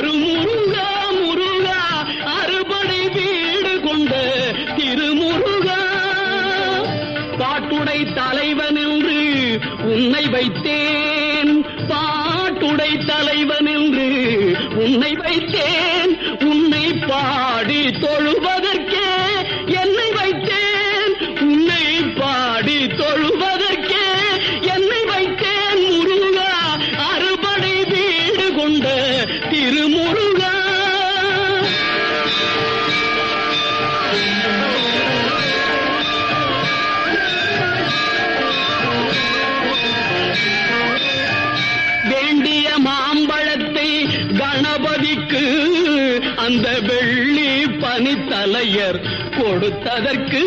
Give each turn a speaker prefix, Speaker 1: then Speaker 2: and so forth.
Speaker 1: அருமுருகா முருகா அறுபடை வீடு கொண்ட திருமுருகா பாட்டுடை தலைவன் என்று உன்னை வைத்தேன் பாட்டுடை தலைவன் என்று உன்னை வைத்தேன் உன்னை பாடி தொழுவதற்கே என்னை வைத்தேன் உன்னை பாடி தொழுவதற்கே என்னை வைத்தேன் முருகா அறுபடை வீடு கொண்ட திருமுருகா வேண்டிய மாம்பழத்தை கணபதிக்கு அந்த வெள்ளி பனித்தலையர் கொடுத்ததற்கு